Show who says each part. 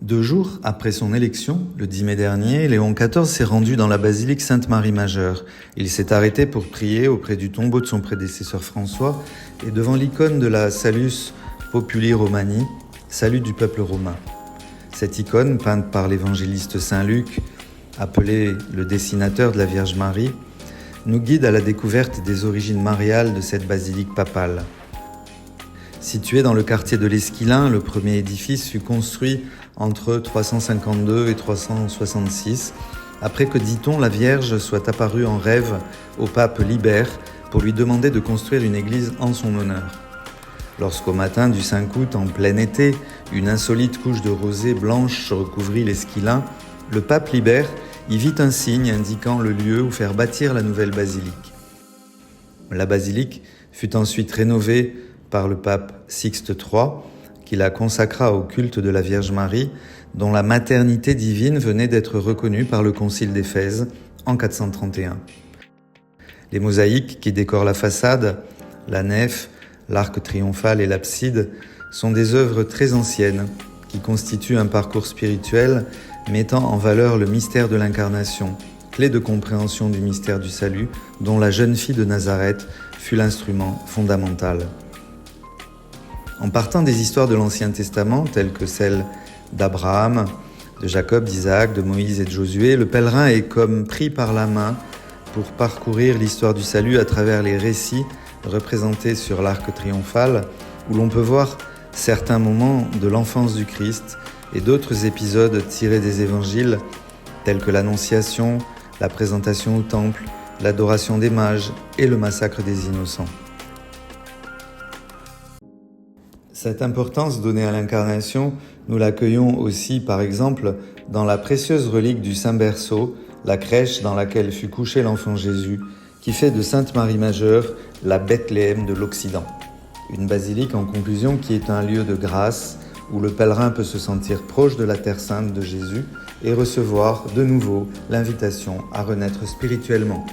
Speaker 1: 2 jours après son élection, le 10 mai dernier, Léon XIV s'est rendu dans la basilique Sainte-Marie-Majeure. Il s'est arrêté pour prier auprès du tombeau de son prédécesseur François et devant l'icône de la Salus Populi Romani, salut du peuple romain. Cette icône, peinte par l'évangéliste Saint Luc, appelé le dessinateur de la Vierge Marie, nous guide à la découverte des origines mariales de cette basilique papale. Situé dans le quartier de l'Esquilin, le premier édifice fut construit entre 352 et 366, après que, dit-on, la Vierge soit apparue en rêve au pape Libère pour lui demander de construire une église en son honneur. Lorsqu'au matin du 5 août, en plein été, une insolite couche de rosée blanche recouvrit l'Esquilin, le pape Libère y vit un signe indiquant le lieu où faire bâtir la nouvelle basilique. La basilique fut ensuite rénovée par le pape Sixte III, qui la consacra au culte de la Vierge Marie, dont la maternité divine venait d'être reconnue par le Concile d'Éphèse en 431. Les mosaïques qui décorent la façade, la nef, l'arc triomphal et l'abside sont des œuvres très anciennes qui constituent un parcours spirituel mettant en valeur le mystère de l'incarnation, clé de compréhension du mystère du salut, dont la jeune fille de Nazareth fut l'instrument fondamental. En partant des histoires de l'Ancien Testament, telles que celles d'Abraham, de Jacob, d'Isaac, de Moïse et de Josué, le pèlerin est comme pris par la main pour parcourir l'histoire du salut à travers les récits représentés sur l'arc triomphal, où l'on peut voir certains moments de l'enfance du Christ et d'autres épisodes tirés des évangiles, tels que l'Annonciation, la présentation au temple, l'adoration des mages et le massacre des innocents. Cette importance donnée à l'incarnation, nous l'accueillons aussi, par exemple, dans la précieuse relique du Saint-Berceau, la crèche dans laquelle fut couché l'enfant Jésus, qui fait de Sainte-Marie-Majeure la Bethléem de l'Occident. Une basilique, en conclusion, qui est un lieu de grâce où le pèlerin peut se sentir proche de la Terre Sainte de Jésus et recevoir de nouveau l'invitation à renaître spirituellement.